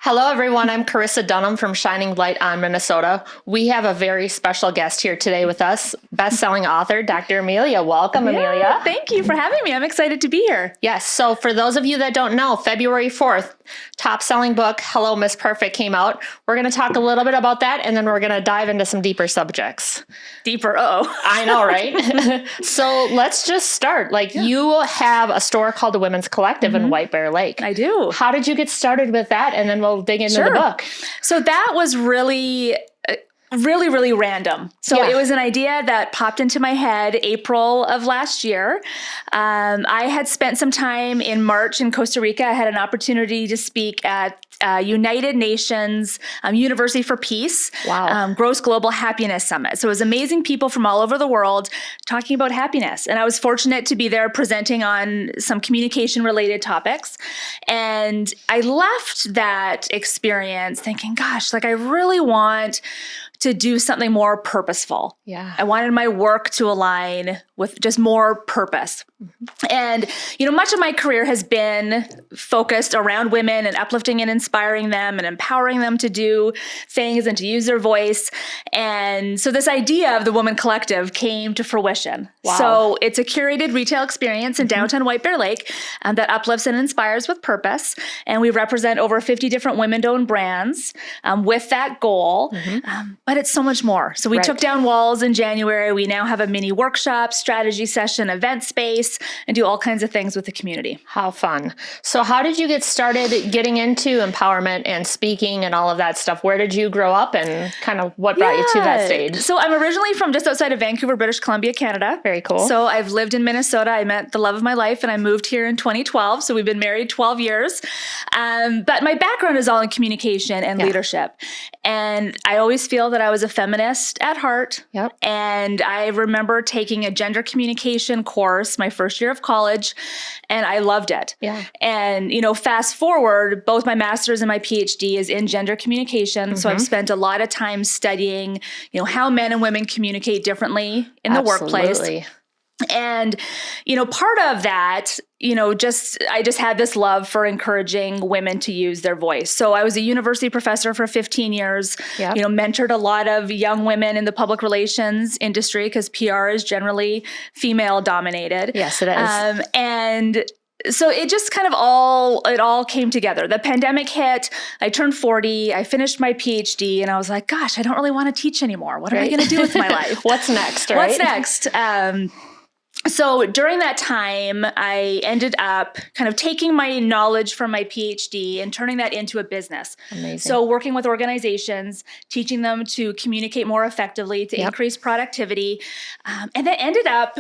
Hello, everyone. I'm Karissa Dunham from Shining Light on Minnesota. We have a very special guest here today with us, best-selling author, Dr. Amelia. Welcome, Amelia. Thank you for having me. I'm excited to be here. Yes. So for those of you that don't know, February 4th, top-selling book, Hello, Miss Perfect, came out. We're going to talk a little bit about that, and then we're going to dive into some deeper subjects. Deeper, oh. I know, right? So let's just start. You have a store called the Women's Collective in White Bear Lake. I do. How did you get started with that? And then we'll dig into the book. So that was really random. So it was an idea that popped into my head April of last year. I had spent some time in March in Costa Rica. I had an opportunity to speak at United Nations University for Peace, Gross Global Happiness Summit. So it was amazing people from all over the world talking about happiness. And I was fortunate to be there presenting on some communication related topics. And I left that experience thinking, gosh, I really want to do something more purposeful. Yeah. I wanted my work to align with just more purpose. And, much of my career has been focused around women and uplifting and inspiring them and empowering them to do things and to use their voice. And so this idea of the Woman Collective came to fruition. Wow. So it's a curated retail experience in downtown White Bear Lake that uplifts and inspires with purpose. And we represent over 50 different women-owned brands with that goal. But it's so much more. So we took down walls in January. We now have a mini workshop, strategy session, event space, and do all kinds of things with the community. How fun. So how did you get started getting into empowerment and speaking and all of that stuff? Where did you grow up and kind of what brought you to that stage? So I'm originally from just outside of Vancouver, British Columbia, Canada. Very cool. So I've lived in Minnesota. I met the love of my life and I moved here in 2012. So we've been married 12 years. But my background is all in communication and leadership. And I always feel that I was a feminist at heart. Yep. And I remember taking a gender communication course my first year of college, and I loved it. Yeah. And, fast forward, both my master's and my PhD is in gender communication. So I've spent a lot of time studying, how men and women communicate differently in the workplace. And, part of that, I just had this love for encouraging women to use their voice. So I was a university professor for 15 years, mentored a lot of young women in the public relations industry because PR is generally female dominated. Yes, it is. And so it just kind of all came together. The pandemic hit, I turned 40, I finished my PhD, and I was like, gosh, I don't really want to teach anymore. What am I going to do with my life? What's next, right? What's next? So during that time, I ended up kind of taking my knowledge from my PhD and turning that into a business. Amazing. So working with organizations, teaching them to communicate more effectively, to increase productivity, and then ended up,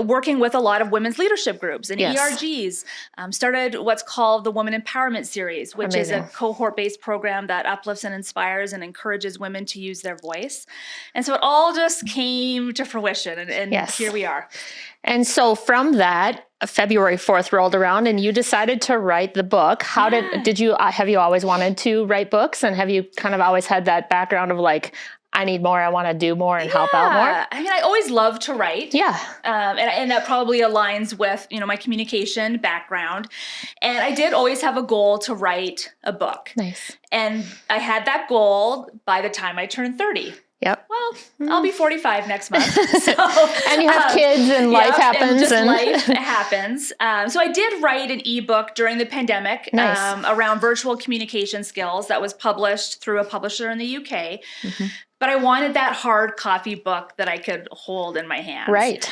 working with a lot of women's leadership groups and ERGs. Started what's called the Woman Empowerment Series, which is a cohort-based program that uplifts and inspires and encourages women to use their voice. And so it all just came to fruition, and here we are. And so from that, February 4th rolled around and you decided to write the book. Have you always wanted to write books? And have you kind of always had that background of I need more, I want to do more and help out more? I mean, I always loved to write. Yeah. And that probably aligns with, my communication background. And I did always have a goal to write a book. Nice. And I had that goal by the time I turned 30. Yep. Well, I'll be 45 next month. So, and you have kids and life happens. And life happens. So I did write an ebook during the pandemic around virtual communication skills that was published through a publisher in the UK. But I wanted that hard copy book that I could hold in my hands. Right.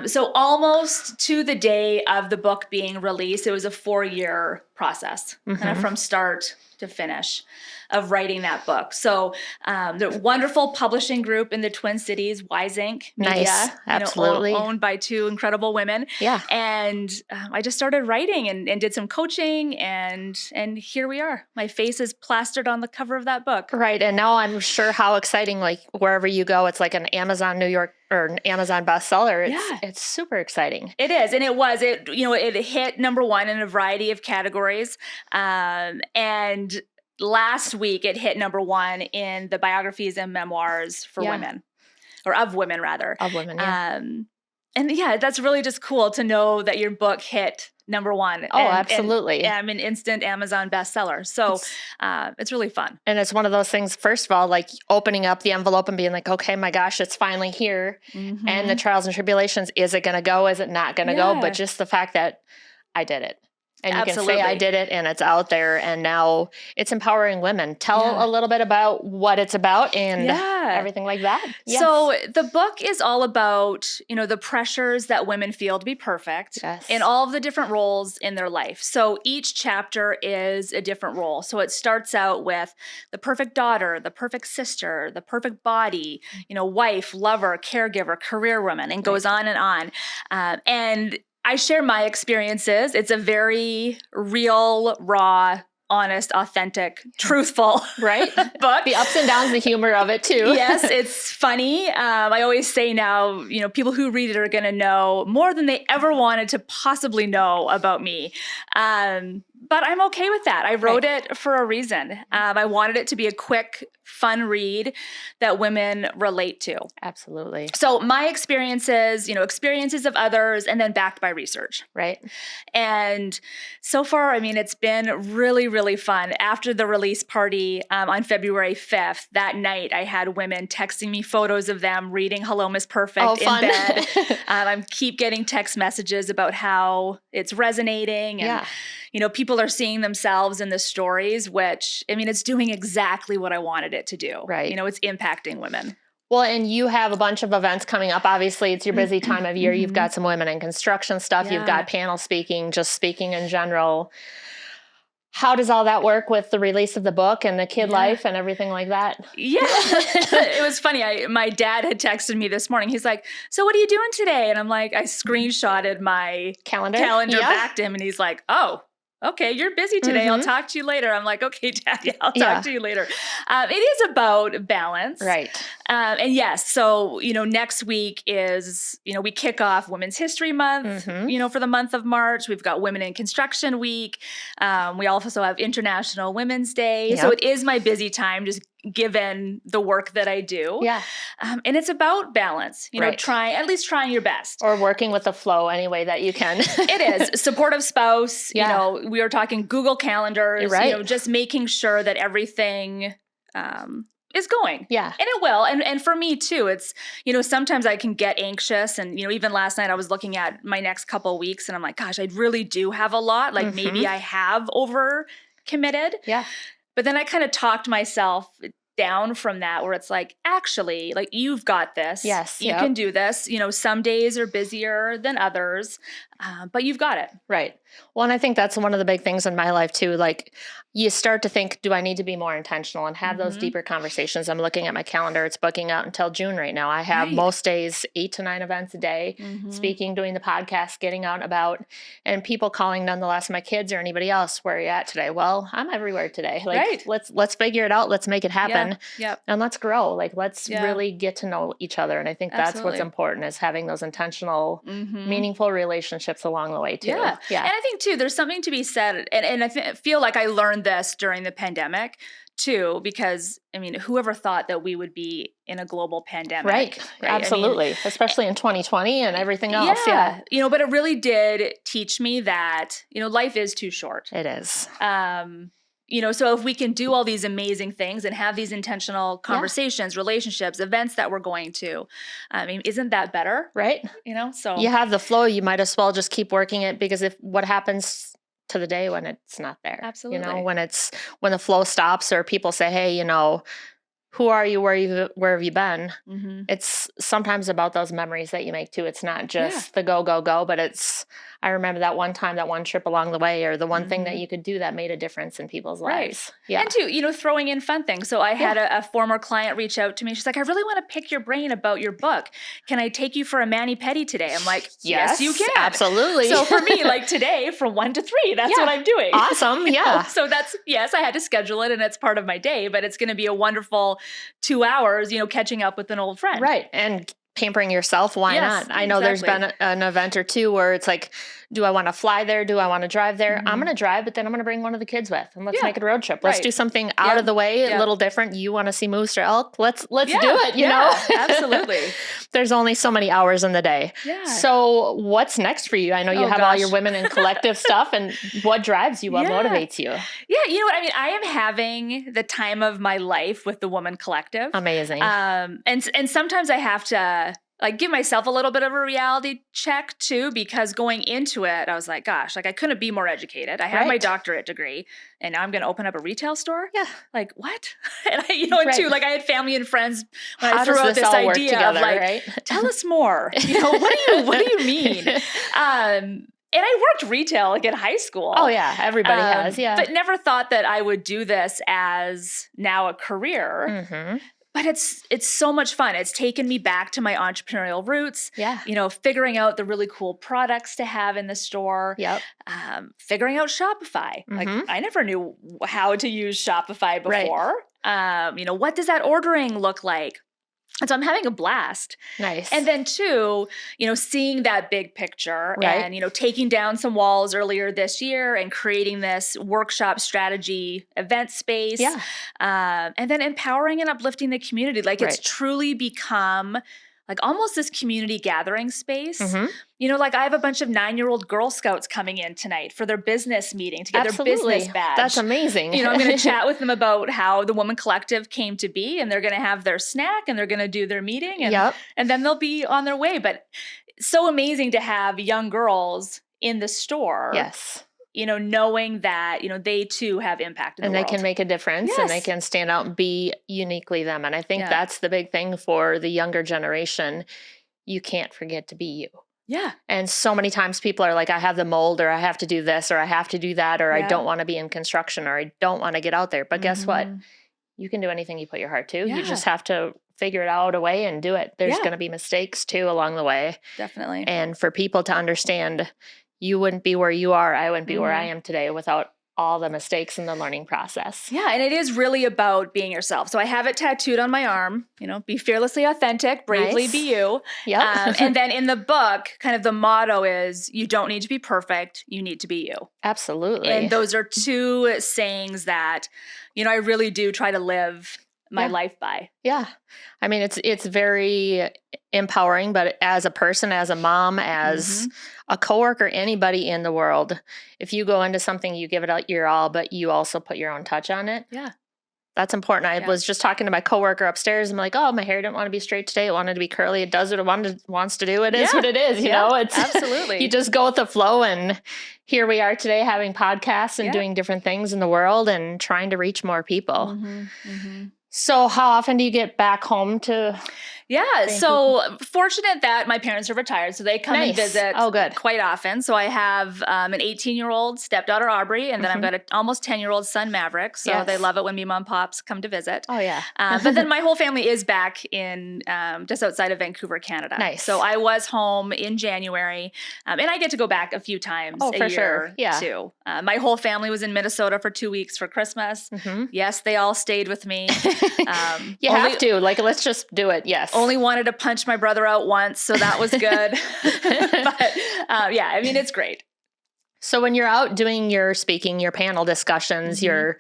So almost to the day of the book being released, it was a 4-year process, kind of from start to finish of writing that book. So the wonderful publishing group in the Twin Cities, Wise Inc. Media, Absolutely. Owned by 2 incredible women. Yeah. And I just started writing and did some coaching, and here we are. My face is plastered on the cover of that book. Right. And now I'm sure how exciting, wherever you go, it's like an Amazon New York or an Amazon bestseller. It's super exciting. It is. And it hit number 1 in a variety of categories. And last week it hit number 1 in the biographies and memoirs for women, or of women rather. Of women, yeah. And that's really just cool to know that your book hit number one. Oh, absolutely. And I'm an instant Amazon bestseller. So it's really fun. And it's one of those things, first of all, like opening up the envelope and being like, okay, my gosh, it's finally here. Mm-hmm. And the trials and tribulations, is it going to go? Is it not going to go? But just the fact that I did it. And you can say I did it and it's out there, and now it's empowering women. Tell a little bit about what it's about and everything like that. Yes. So the book is all about, the pressures that women feel to be perfect in all of the different roles in their life. So each chapter is a different role. So it starts out with the perfect daughter, the perfect sister, the perfect body, wife, lover, caregiver, career woman, and goes on and on. And I share my experiences. It's a very real, raw, honest, authentic, truthful book. The ups and downs, the humor of it too. Yes, it's funny. I always say now, people who read it are going to know more than they ever wanted to possibly know about me. But I'm okay with that. I wrote it for a reason. I wanted it to be a quick, fun read that women relate to. Absolutely. So my experiences, experiences of others, and then backed by research. Right. And so far, it's been really, really fun. After the release party on February 5th, that night, I had women texting me photos of them reading Hello, Miss Perfect in bed. I keep getting text messages about how it's resonating and people are seeing themselves in the stories, which, it's doing exactly what I wanted it to do. Right. It's impacting women. Well, and you have a bunch of events coming up. Obviously, it's your busy time of year. You've got some women in construction stuff. You've got panel speaking, just speaking in general. How does all that work with the release of the book and the kid life and everything like that? Yeah. It was funny. My dad had texted me this morning. He's like, so what are you doing today? And I'm like, I screenshotted my calendar back to him. And he's like, oh, okay, you're busy today. I'll talk to you later. I'm like, okay, Dad, I'll talk to you later. It is about balance. Right. And yes, so, next week is, we kick off Women's History Month, for the month of March. We've got Women in Construction Week. We also have International Women's Day. Yep. So it is my busy time, just given the work that I do. Yeah. And it's about balance, at least trying your best. Or working with the flow any way that you can. It is. Supportive spouse, we are talking Google Calendars, just making sure that everything is going. Yeah. And it will. And for me too, it's, sometimes I can get anxious. And, even last night I was looking at my next couple of weeks and I'm like, gosh, I really do have a lot. Like maybe I have over committed. Yeah. But then I kind of talked myself down from that, where it's like, actually, like, you've got this. Yes. You can do this. Some days are busier than others, but you've got it. Right. Well, and I think that's one of the big things in my life too. Like, you start to think, do I need to be more intentional and have those deeper conversations? I'm looking at my calendar. It's booking out until June right now. I have most days 8 to 9 events a day, speaking, doing the podcast, getting out and about, and people calling nonetheless. My kids or anybody else, where are you at today? Well, I'm everywhere today. Like, let's figure it out. Let's make it happen. And let's grow. Like, let's really get to know each other. And I think that's what's important, is having those intentional, meaningful relationships along the way too. Yeah. And I think too, there's something to be said. And I feel like I learned this during the pandemic too, because whoever thought that we would be in a global pandemic? Right? Absolutely. Especially in 2020 and everything else. Yeah. But it really did teach me that, life is too short. It is. So if we can do all these amazing things and have these intentional conversations, relationships, events that we're going to, isn't that better? Right. So you have the flow, you might as well just keep working it, because if what happens to the day when it's not there? Absolutely. When the flow stops, or people say, hey, who are you? Where have you been? It's sometimes about those memories that you make too. It's not just the go, but it's, I remember that one time, that one trip along the way, or the one thing that you could do that made a difference in people's lives. Yeah. And too, throwing in fun things. So I had a former client reach out to me. She's like, I really want to pick your brain about your book. Can I take you for a mani-pedi today? I'm like, yes, you can. Absolutely. So for me, like today, from 1 to 3, that's what I'm doing. Awesome. Yeah. So that's, I had to schedule it and it's part of my day, but it's going to be a wonderful 2 hours, catching up with an old friend. Right. And pampering yourself, why Yes, not? I know there's been an event or two where it's like, do I want to fly there? Do I want to drive there? I'm going to drive, but then I'm going to bring one of the kids with, and let's make it a road trip. Let's do something out of the way, a little different. You want to see moose or elk? Let's do it, you know? Absolutely. There's only so many hours in the day. Yeah. So what's next for you? I know you have all your women in collective stuff, and what drives you? What motivates you? Yeah, you know what? I mean, I am having the time of my life with the Woman Collective. Amazing. And sometimes I have to like give myself a little bit of a reality check too, because going into it, I was like, gosh, like I couldn't be more educated. I have my doctorate degree, and now I'm going to open up a retail store. Yeah. Like what? And I, you know, and too, like I had family and friends when I threw out this idea together, of like, tell us more. You know, what do you mean? And I worked retail like in high school. Oh yeah, everybody has, but never thought that I would do this as now a career. Mm-hmm. But it's so much fun. It's taken me back to my entrepreneurial roots. Yeah. You know, figuring out the really cool products to have in the store. Yep. Figuring out Shopify. Mm-hmm. Like I never knew how to use Shopify before. Right. You know, what does that ordering look like? And so I'm having a blast. Nice. And then too, you know, seeing that big picture and, you know, taking down some walls earlier this year and creating this workshop strategy event space. Yeah. And then empowering and uplifting the community. Like it's truly become like almost this community gathering space. Mm-hmm. You know, like I have a bunch of 9-year-old Girl Scouts coming in tonight for their business meeting to get their business badge. That's amazing. You know, I'm going to chat with them about how the Woman Collective came to be, and they're going to have their snack and they're going to do their meeting and then they'll be on their way. But so amazing to have young girls in the store. Yes. You know, knowing that, you know, they too have impact in the world. And they can make a difference and they can stand out and be uniquely them. And I think that's the big thing for the younger generation. You can't forget to be you. Yeah. And so many times people are like, I have the mold, or I have to do this, or I have to do that, or I don't want to be in construction, or I don't want to get out there. But guess what? You can do anything you put your heart to. Yeah. You just have to figure it out a way and do it. There's going to be mistakes too along the way. Definitely. And for people to understand, you wouldn't be where you are. I wouldn't be where I am today without all the mistakes in the learning process. Yeah. And it is really about being yourself. So I have it tattooed on my arm, you know, be fearlessly authentic, bravely be you. Yep. And then in the book, kind of the motto is you don't need to be perfect. You need to be you. Absolutely. And those are two sayings that, you know, I really do try to live my life by. Yeah. I mean, it's very empowering, but as a person, as a mom, as a coworker, anybody in the world, if you go into something, you give it out your all, but you also put your own touch on it. Yeah. That's important. I was just talking to my coworker upstairs. I'm like, oh, my hair didn't want to be straight today. It wanted to be curly. It does what it wants to do. It is what it is. You know, it's absolutely, you just go with the flow. And here we are today having podcasts and doing different things in the world and trying to reach more people. So how often do you get back home to? Yeah. So fortunate that my parents are retired. So they come and visit quite often. So I have an 18-year-old stepdaughter, Aubrey, and then I've got an almost 10-year-old son, Maverick. So they love it when me mom pops come to visit. Oh, yeah. But then my whole family is back in just outside of Vancouver, Canada. Nice. So I was home in January, and I get to go back a few times a year too. My whole family was in Minnesota for 2 weeks for Christmas. Yes, they all stayed with me. You have to. Like, let's just do it. Yes. Only wanted to punch my brother out once, so that was good. But yeah, I mean, it's great. So when you're out doing your speaking, your panel discussions, your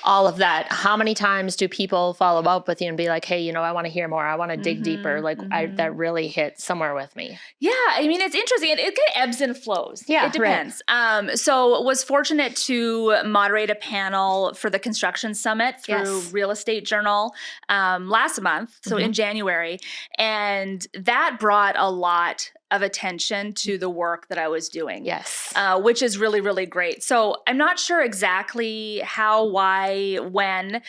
all of that, how many times do people follow up with you and be like, hey, you know, I want to hear more. I want to dig deeper. Like that really hit somewhere with me. Yeah. I mean, it's interesting. It kind of ebbs and flows. Yeah. It depends. Right. So was fortunate to moderate a panel for the Construction Summit through Real Estate Journal last month. So in January. And that brought a lot of attention to the work that I was doing. Yes. Which is really, really great. So I'm not sure exactly how, why, when,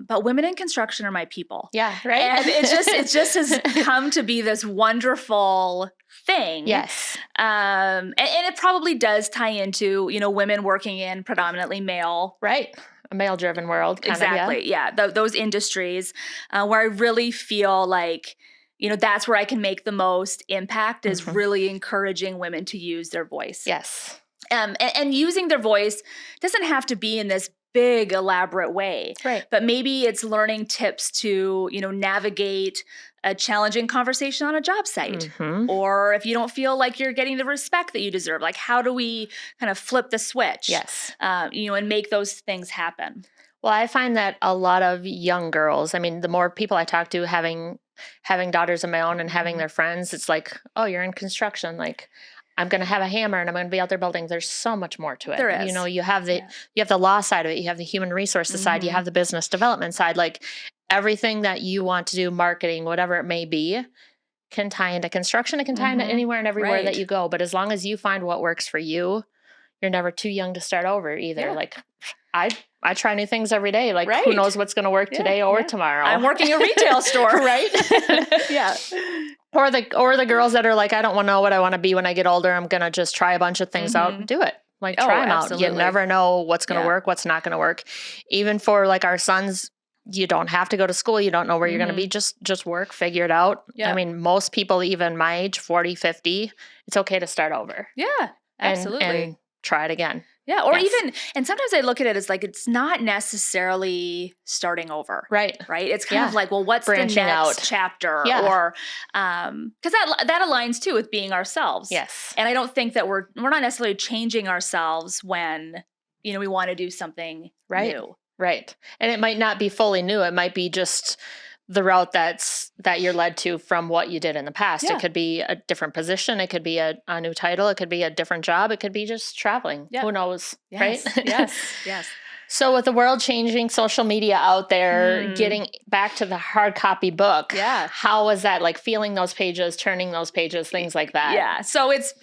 but women in construction are my people. Yeah. Right. And it just has come to be this wonderful thing. Yes. And it probably does tie into, you know, women working in predominantly male. Right. A male-driven world. Exactly. Those industries where I really feel like, you know, that's where I can make the most impact is really encouraging women to use their voice. Yes. And using their voice doesn't have to be in this big, elaborate way. Right. But maybe it's learning tips to, navigate a challenging conversation on a job site. Or if you don't feel like you're getting the respect that you deserve, like how do we kind of flip the switch? Yes. And make those things happen. Well, I find that a lot of young girls, I mean, the more people I talk to having daughters of my own and having their friends, it's like, oh, you're in construction. Like, I'm going to have a hammer and I'm going to be out there building. There's so much more to it. There is. You have the law side of it. You have the human resources side. You have the business development side. Like everything that you want to do, marketing, whatever it may be, can tie into construction. It can tie into anywhere and everywhere that you go. But as long as you find what works for you, you're never too young to start over either. Yeah. Like I try new things every day. Like who knows what's going to work today or tomorrow. I'm working a retail store. Right? Yeah. Or the girls that are like, I don't want to know what I want to be when I get older. I'm going to just try a bunch of things out and do it. Like try them out. You never know what's going to work, what's not going to work. Even for like our sons, you don't have to go to school. You don't know where you're going to be. Just work, figure it out. Yeah. I mean, most people, even my age, 40, 50, it's okay to start over. Yeah, absolutely. And try it again. Yeah. Or even, and sometimes I look at it as like, it's not necessarily starting over. Right. Right. It's kind of like, well, what's branching the next chapter? Yeah. Or, cause that aligns too with being ourselves. Yes. And I don't think that we're not necessarily changing ourselves when, we want to do something new. Right. And it might not be fully new. It might be just the route that you're led to from what you did in the past. Yeah. It could be a different position. It could be a new title. It could be a different job. It could be just traveling. Yeah. Who knows? Yes. Right? Yes. So with the world changing, social media out there, getting back to the hard copy book. Yeah. How was that, like feeling those pages, turning those pages, things like that? Yeah. So it's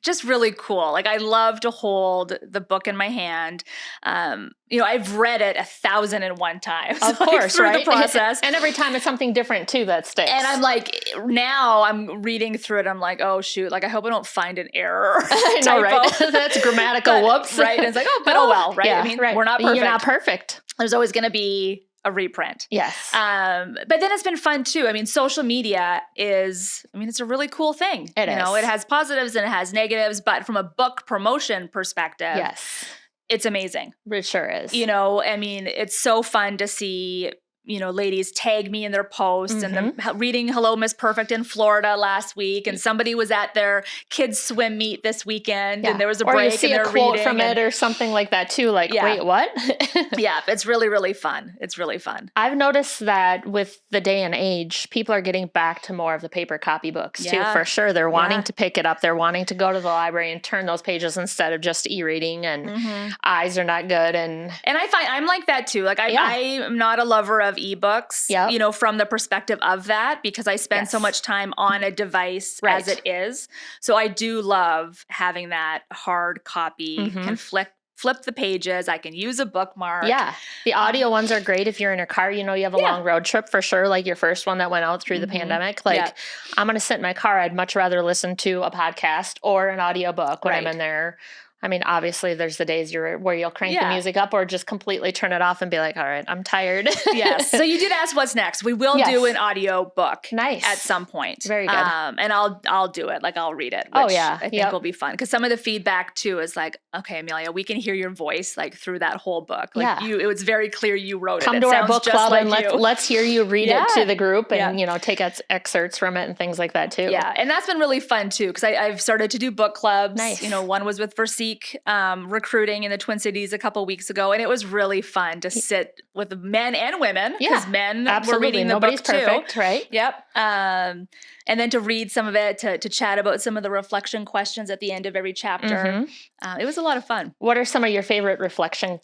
just really cool. Like I love to hold the book in my hand. I've read it 1,001 times. Of course, through the process. And every time it's something different too that sticks. And I'm like, now I'm reading through it. I'm like, oh shoot. Like I hope I don't find an error. I know, right? That's grammatical. Whoops. Right. And it's like, oh well, right? Yeah, I mean, we're not perfect. You're not perfect. There's always going to be a reprint. Yes. But then it's been fun too. I mean, social media it's a really cool thing. It is. It has positives and it has negatives, but from a book promotion perspective, yes, it's amazing. It sure is. It's so fun to see, ladies tag me in their posts and reading Hello, Miss Perfect in Florida last week. And somebody was at their kids swim meet this weekend and there was a break or you see and a quote from it or something like that too. Like, wait, what? Yeah. It's really, really fun. It's really fun. I've noticed that with the day and age, people are getting back to more of the paper copy books too, for sure. They're wanting to pick it up. They're wanting to go to the library and turn those pages instead of just e-reading and eyes are not good. And I find I'm like that too. Like I'm not a lover of ebooks, from the perspective of that, because I spend so much time on a device as it is. So I do love having that hard copy, can flip the pages. I can use a bookmark. Yeah. The audio ones are great if you're in a car, you have a long road trip for sure. Like your first one that went out through the pandemic. Like I'm going to sit in my car. I'd much rather listen to a podcast or an audiobook when I'm in there. I mean, obviously there's the days where you'll crank the music up or just completely turn it off and be like, all right, I'm tired. Yes. So you did ask what's next. We will do an audio book at some point. Very good. And I'll do it. Like I'll read it, which I think will be fun. Because some of the feedback too is like, okay, Amelia, we can hear your voice like through that whole book. Like it was very clear you wrote it. Come to our book club and let's hear you read it to the group and, take excerpts from it and things like that too. Yeah. And that's been really fun too. Because I've started to do book clubs. Nice. One was with Verseek recruiting in the Twin Cities a couple weeks ago. And it was really fun to sit with men and women. Because men were reading the book perfect, too. Right? Yep. And then to read some of it, to chat about some of the reflection questions at the end of every chapter. It was a lot of fun. What are some of your favorite reflection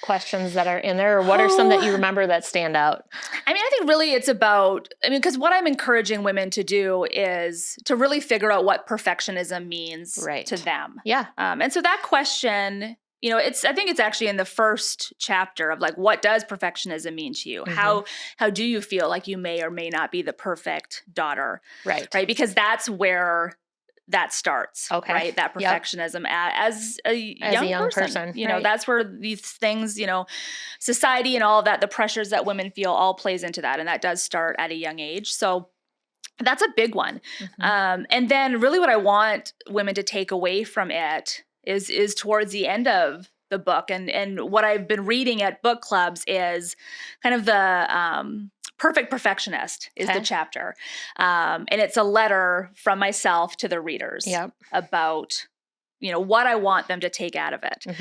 questions that are in there, or what are some that you remember that stand out? I think really it's about, because what I'm encouraging women to do is to really figure out what perfectionism means to them. Yeah. And so that question, I think it's actually in the first chapter of like, what does perfectionism mean to you? How do you feel like you may or may not be the perfect daughter? Right. Because that's where that starts, right? That perfectionism as a young person. That's where these things, society and all of that, the pressures that women feel all plays into that. And that does start at a young age. So that's a big one. And then really what I want women to take away from it is towards the end of the book. And what I've been reading at book clubs is kind of the Perfect Perfectionist is the chapter. And it's a letter from myself to the readers about what I want them to take out of it. And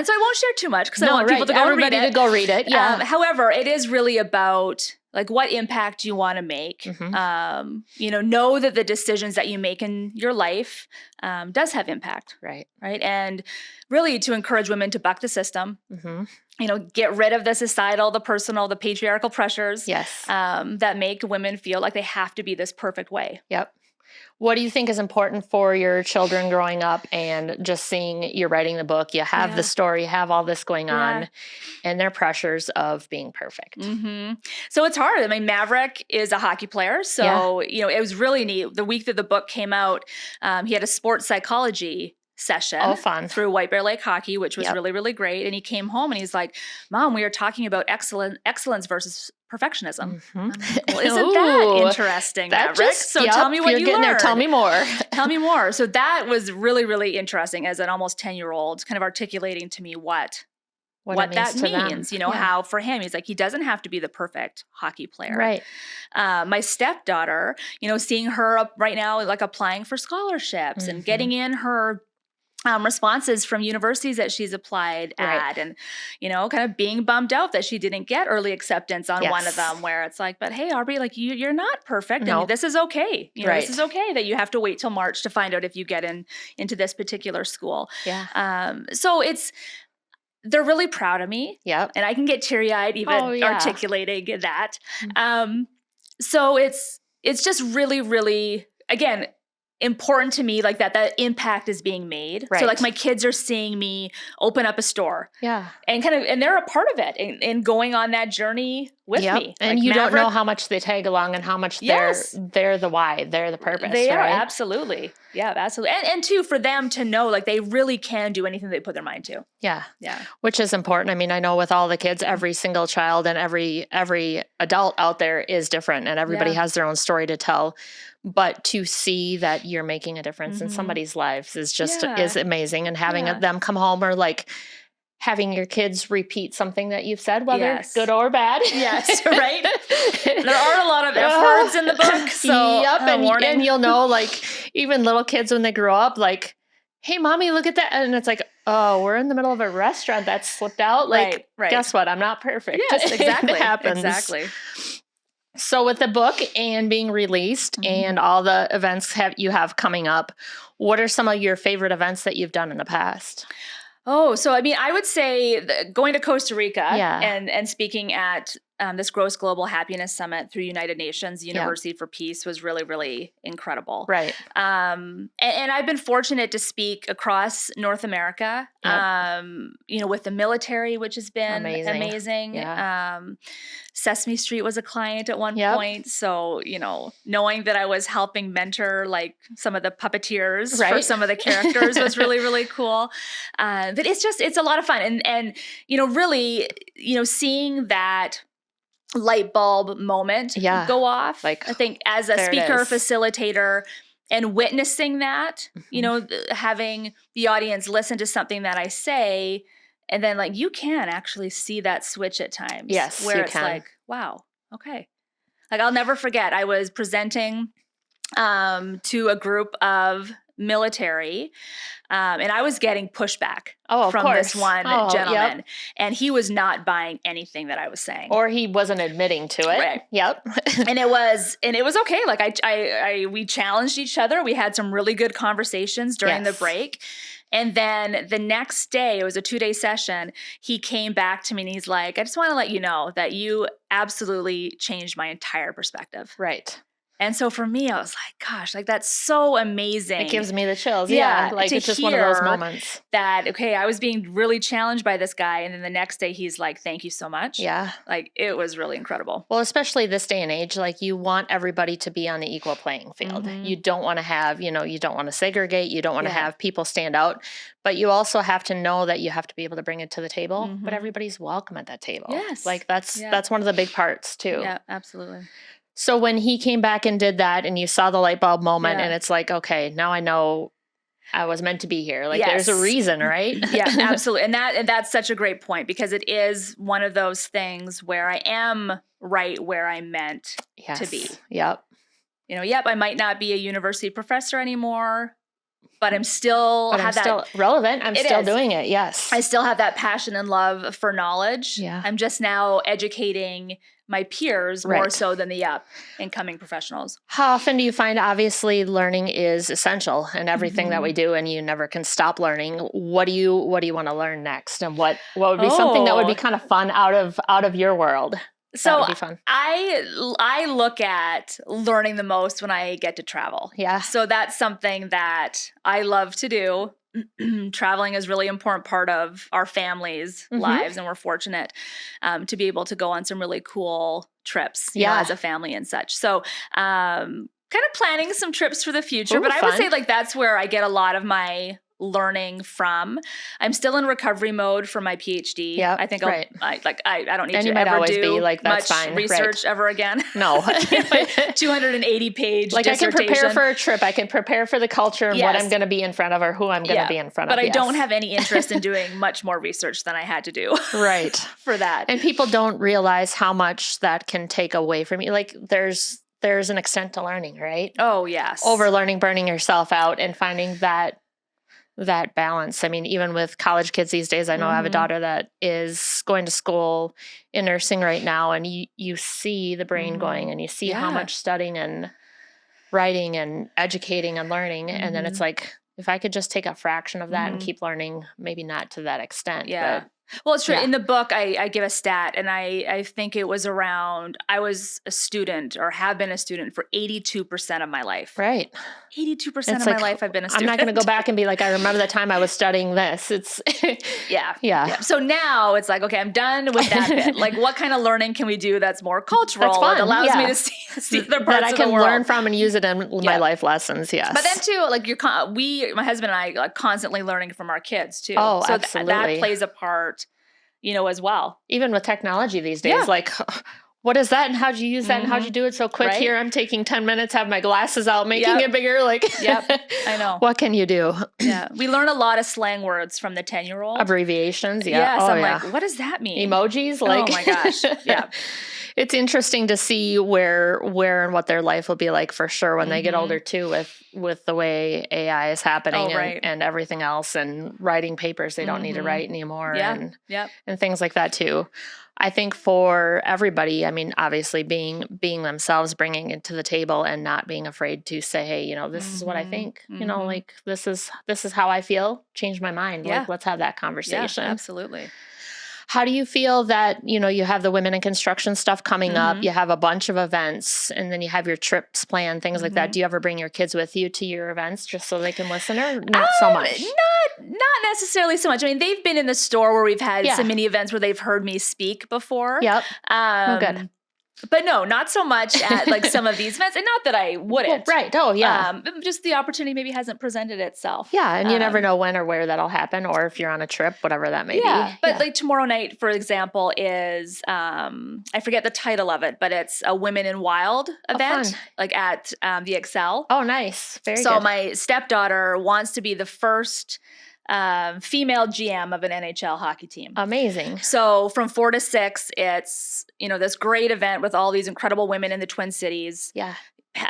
so I won't share too much because I want people to go read it. To go read it. Yeah. However, it is really about like what impact you want to make. Know that the decisions that you make in your life does have impact. Right. And really to encourage women to buck the system, get rid of the societal, the personal, the patriarchal pressures that make women feel like they have to be this perfect way. Yep. What do you think is important for your children growing up and just seeing you're writing the book, you have the story, you have all this going on and their pressures of being perfect? So it's hard. I mean, Maverick is a hockey player. So, it was really neat. The week that the book came out, he had a sports psychology session through White Bear Lake Hockey, which was really, really great. And he came home and he's like, Mom, we are talking about excellence versus perfectionism. Like, well, isn't that interesting, Maverick? So tell me what you learned. There. Tell me more. Tell me more. So that was really, really interesting as an almost 10-year-old, kind of articulating to me what that means, how for him, he's like, he doesn't have to be the perfect hockey player. Right. My stepdaughter, seeing her up right now, like applying for scholarships and getting in her responses from universities that she's applied at, and kind of being bummed out that she didn't get early acceptance on one of them, where it's like, but hey, Aubrey, like you're not perfect, and this is okay. This is okay that you have to wait till March to find out if you get into this particular school. So they're really proud of me. And I can get teary-eyed even articulating that. So it's just really, really, again, important to me, like that impact is being made. So like my kids are seeing me open up a store. And they're a part of it and going on that journey with me. And like you don't know how much they tag along and how much they're the why, they're the purpose. They are, absolutely. Yeah, absolutely. And two, for them to know like they really can do anything they put their mind to. Yeah. Which is important. I mean, I know with all the kids, every single child and every adult out there is different, and everybody has their own story to tell. But to see that you're making a difference in somebody's lives is just is amazing. And having them come home, or like having your kids repeat something that you've said, whether good or bad. Right. There are a lot of F words in the book. So and you'll know, like even little kids when they grow up, like, hey, mommy, look at that. And it's like, oh, we're in the middle of a restaurant that slipped out. Like, guess what? I'm not perfect. Yes, exactly. It happens. Exactly. So with the book and being released and all the events you have coming up, what are some of your favorite events that you've done in the past? Oh, so I mean, I would say going to Costa Rica and speaking at this Gross Global Happiness Summit through United Nations University for Peace was really, really incredible. Right. And I've been fortunate to speak across North America, with the military, which has been amazing. Sesame Street was a client at one point. So, knowing that I was helping mentor like some of the puppeteers for some of the characters was really, really cool. But it's a lot of fun. And really, seeing that light bulb moment go off. Like, I think as a speaker, facilitator, and witnessing that, having the audience listen to something that I say, and then like you can actually see that switch at times. Yes, where it's like, wow, okay. Like I'll never forget, I was presenting to a group of military, and I was getting pushback from this one gentleman, and he was not buying anything that I was saying, or he wasn't admitting to it. Right. Yep. and it was okay. Like we challenged each other. We had some really good conversations during the break. And then the next day, it was a 2-day session, he came back to me and he's like, I just want to let you know that you absolutely changed my entire perspective. Right. And so for me, I was like, gosh, like that's so amazing. It gives me the chills. Yeah. Like it's just one of those moments that, okay, I was being really challenged by this guy. And then the next day he's like, thank you so much. Yeah. Like it was really incredible. Well, especially this day and age, like you want everybody to be on the equal playing field. You don't want to have, you don't want to segregate. You don't want to have people stand out, but you also have to know that you have to be able to bring it to the table, but everybody's welcome at that table. Yes. Like that's one of the big parts too. Yeah, absolutely. So when he came back and did that and you saw the light bulb moment and it's like, okay, now I know I was meant to be here. Like there's a reason, right? Yeah, absolutely. And that's such a great point, because it is one of those things where I am right where I'm meant to be. Yep. I might not be a university professor anymore, but I'm still still relevant. I'm still doing it. Yes. I still have that passion and love for knowledge. Yeah. I'm just now educating my peers more so than the incoming professionals. How often do you find, obviously learning is essential in everything that we do, and you never can stop learning? What do you want to learn next? And what would be something that would be kind of fun out of your world? So that would be fun. I look at learning the most when I get to travel. Yeah. So that's something that I love to do. Traveling is a really important part of our families' lives, and we're fortunate to be able to go on some really cool trips as a family and such. So kind of planning some trips for the future. But I would say like that's where I get a lot of my learning from. I'm still in recovery mode for my PhD. Yeah, I think I don't need and to you might ever always do be like, that's much fine. research ever again. No. 280 page like dissertation. I can prepare for a trip. I can prepare for the culture and what I'm going to be in front of, or who I'm going to be in front of. But I don't have any interest in doing much more research than I had to do. Right. For that. And people don't realize how much that can take away from you. Like there's an extent to learning, right? Oh, yes. Overlearning, burning yourself out, and finding that balance. I mean, even with college kids these days, I know I have a daughter that is going to school in nursing right now, and you see the brain going, and you see how much studying and writing and educating and learning. And then it's like, if I could just take a fraction of that and keep learning, maybe not to that extent. Yeah. But well, it's true. In the book, I give a stat, and I think it was around, I was a student or have been a student for 82% of my life. Right. 82% of my life I've been a student. I'm not going to go back and be like, I remember the time I was studying this. It's yeah. So now it's like, okay, I'm done with that bit. Like, what kind of learning can we do that's more cultural? That's fun. That allows me to see other parts that I of can the world. learn from and use it in my life lessons. Yes. But then too, like my husband and I are constantly learning from our kids too. Oh, so absolutely. That plays a part, as well. Even with technology these days, like, what is that? And how'd you use that? And how'd you do it so quick? Here, I'm taking 10 minutes, have my glasses out, making it bigger. Like, I know. What can you do? Yeah. We learn a lot of slang words from the 10-year-old. Abbreviations. Yeah. So I'm like, what does that mean? Emojis. Like, oh my gosh. Yeah. It's interesting to see where and what their life will be like for sure when they get older too, with the way AI is happening and everything else, and writing papers they don't need to write anymore and things like that too. I think for everybody, I mean, obviously being themselves, bringing it to the table and not being afraid to say, hey, this is what I think, like this is how I feel. Change my mind. Like, let's have that conversation. Yeah, absolutely. How do you feel that, you have the women in construction stuff coming up, you have a bunch of events, and then you have your trips planned, things like that. Do you ever bring your kids with you to your events just so they can listen, or not so much? Not necessarily so much. I mean, they've been in the store where we've had some mini events where they've heard me speak before. Yep. Good. But no, not so much at like some of these events, and not that I wouldn't. Well, right. Oh, yeah. Just the opportunity maybe hasn't presented itself. Yeah, and you never know when or where that'll happen, or if you're on a trip, whatever that may be. But like tomorrow night, for example, is I forget the title of it, but it's a Women in Wild event, like at the Excel. Oh, nice. Very good. So my stepdaughter wants to be the first female GM of an NHL hockey team. Amazing. So from 4 to 6, it's, this great event with all these incredible women in the Twin Cities. Yeah.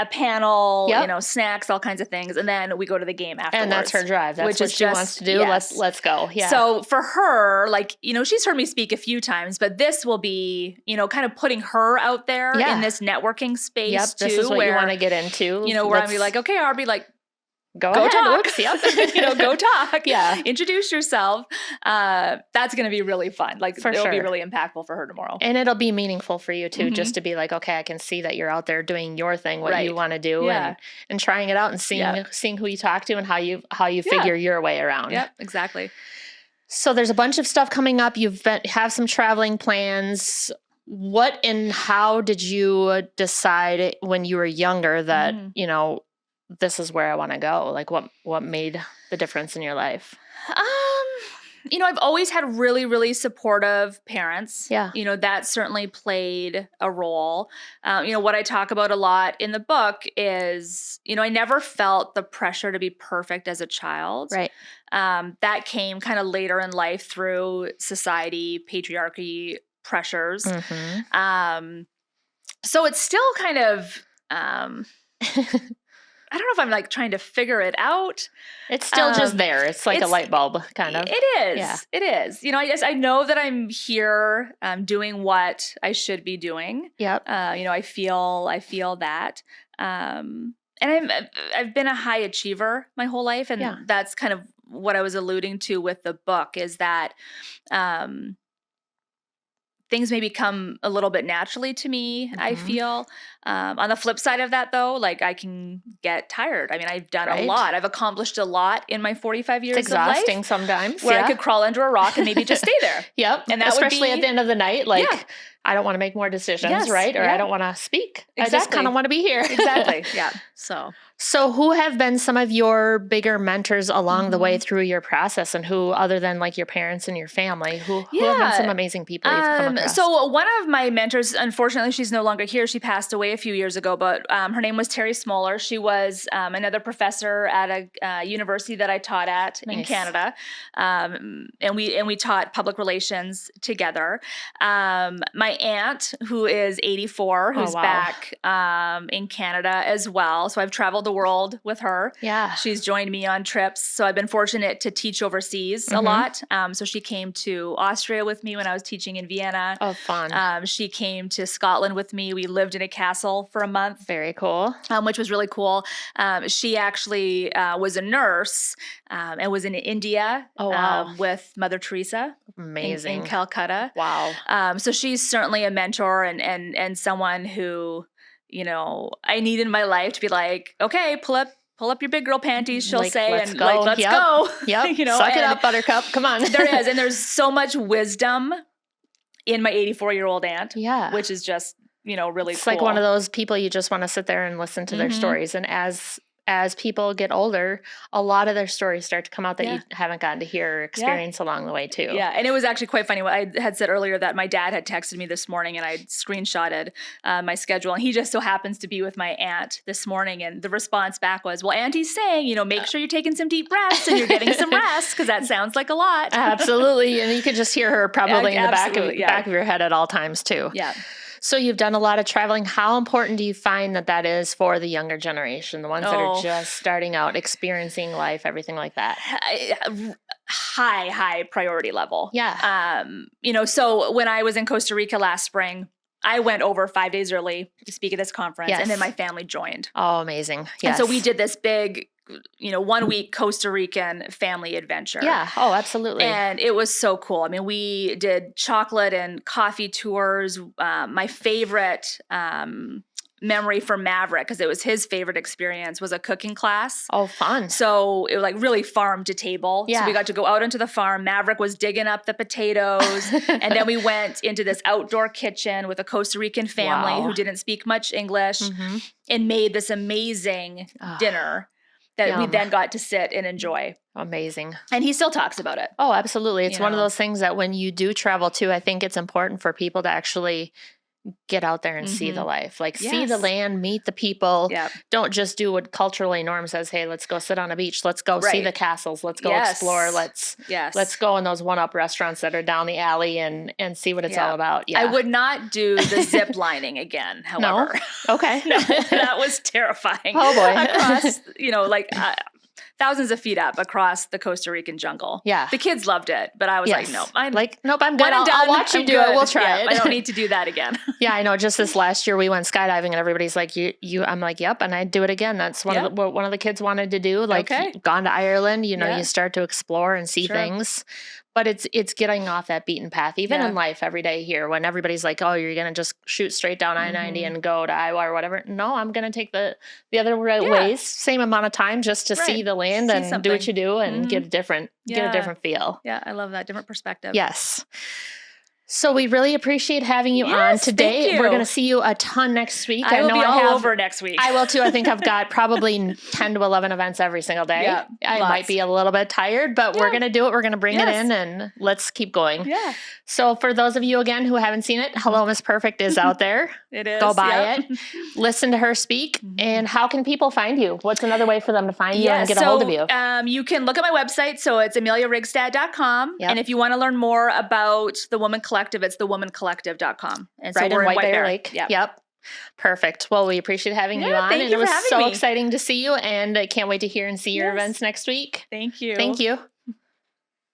A panel, snacks, all kinds of things. And then we go to the game afterwards. And that's her drive. That's what she wants to do. Yes. Let's go. Yeah. So for her, like, she's heard me speak a few times, but this will be, kind of putting her out there in this networking space too. This is what you want to get into. Where I'll be like, okay, I'll be like, Go ahead. talk. Oops, yep. Go talk. Yeah. Introduce yourself. That's going to be really fun. Like, it'll be really impactful for her tomorrow. And it'll be meaningful for you too, just to be like, okay, I can see that you're out there doing your thing, what you want to do, and trying it out and seeing who you talk to and how you figure your way around. Yep, exactly. So there's a bunch of stuff coming up. Have some traveling plans. What and how did you decide when you were younger that, this is where I want to go? Like what made the difference in your life? I've always had really, really supportive parents. Yeah. That certainly played a role. What I talk about a lot in the book is, I never felt the pressure to be perfect as a child. Right. That came kind of later in life through society, patriarchy pressures. So it's still kind of, I don't know if I'm like trying to figure it out. It's still just there. It's like a light bulb kind of. It is. Yeah. It is. I know that I'm here doing what I should be doing. Yep. I feel that. And I've been a high achiever my whole life. And that's kind of what I was alluding to with the book is that things maybe come a little bit naturally to me, I feel. On the flip side of that, though, like I can get tired. I mean, I've done a lot. I've accomplished a lot in my 45 years of life. It's exhausting sometimes. Where I could crawl under a rock and maybe just stay there. Yep. And that especially at the end of the night, like I don't want to make more decisions, right? Or I don't want to speak. Exactly. I just kind of want to be here. Exactly. Yeah. So who have been some of your bigger mentors along the way through your process, and who, other than like your parents and your family, who have been some amazing people you've come across? So one of my mentors, unfortunately, she's no longer here. She passed away a few years ago, but her name was Terry Smoller. She was another professor at a university that I taught at in Canada, and we taught public relations together. My aunt, who is 84, who's back in Canada as well. So I've traveled the world with her. Yeah. She's joined me on trips. So I've been fortunate to teach overseas a lot. So she came to Austria with me when I was teaching in Vienna. Oh, fun. She came to Scotland with me. We lived in a castle for a month. Very cool. Which was really cool. She actually was a nurse and was in India with Mother Teresa. Amazing. In Calcutta. Wow. So she's certainly a mentor and someone who, I need in my life to be like, okay, pull up your big girl panties, she'll say, let's go. Let's go. Yep. Suck it up, buttercup. Come on. There is. And there's so much wisdom in my 84-year-old aunt. Yeah. Which is just, really it's cool. Like one of those people you just want to sit there and listen to their stories. And as people get older, a lot of their stories start to come out that you haven't gotten to hear or experience along the way too. Yeah. And it was actually quite funny. I had said earlier that my dad had texted me this morning and I screenshotted my schedule, and he just so happens to be with my aunt this morning. And the response back was, well, Auntie's saying, make sure you're taking some deep breaths and you're getting some rest, because that sounds like a lot. Absolutely. And you could just hear her probably in the back of your head at all times too. Yeah. So you've done a lot of traveling. How important do you find that is for the younger generation, the ones that are just starting out, experiencing life, everything like that? High priority level. Yeah. So when I was in Costa Rica last spring, I went over 5 days early to speak at this conference, and then my family joined. Oh, amazing. Yes. And so we did this big 1 week Costa Rican family adventure. Yeah. Oh, absolutely. And it was so cool. I mean, we did chocolate and coffee tours. My favorite memory for Maverick, because it was his favorite experience, was a cooking class. Oh, fun. So it was like really farm to table. Yeah. So we got to go out into the farm. Maverick was digging up the potatoes. And then we went into this outdoor kitchen with a Costa Rican family who didn't speak much English and made this amazing dinner that we then got to sit and enjoy. Amazing. And he still talks about it. Oh, absolutely. It's one of those things that when you do travel too, I think it's important for people to actually get out there and see the life, like see the land, meet the people. Yep. Don't just do what culturally norm says. Hey, let's go sit on a beach. Let's go see the castles. Let's go explore. Let's go in those one-up restaurants that are down the alley and see what it's all about. Yeah. I would not do the zip lining again, however. No? Okay. No, that was terrifying. Oh boy. Across, thousands of feet up across the Costa Rican jungle. Yeah. The kids loved it, but I was like, nope. I'm good. I'll watch you do it. We'll try it. I don't need to do that again. Yeah, I know. Just this last year we went skydiving and everybody's like, you, I'm like, yep. And I'd do it again. That's what one of the kids wanted to do. Like gone to Ireland, you start to explore and see things. But it's getting off that beaten path, even in life every day here, when everybody's like, oh, you're going to just shoot straight down I-90 and go to Iowa or whatever. No, I'm going to take the other ways, same amount of time just to see the land and do what you do and get a different feel. Yeah, I love that. Different perspective. Yes. So we really appreciate having you on today. Thank you. We're going to see you a ton next week. I will know be I all have, over next week. I will too. I think I've got probably 10 to 11 events every single day. Yeah, I lots. might be a little bit tired, but we're going to do it. We're going to bring it in and let's keep going. Yeah. So for those of you, again, who haven't seen it, Hello, Miss Perfect is out there. It is. Go buy it. Listen to her speak. And how can people find you? What's another way for them to find you and get a hold of you? You can look at my website. So it's ameliareigstad.com. Yep. And if you want to learn more about the Woman Collective, it's thewomancollective.com. And so right we're in White Bear Lake. Yep. Perfect. Well, we appreciate having you on. Thank And you it was for having so me. exciting to see you. And I can't wait to hear and see your events next week. Thank you. Thank you.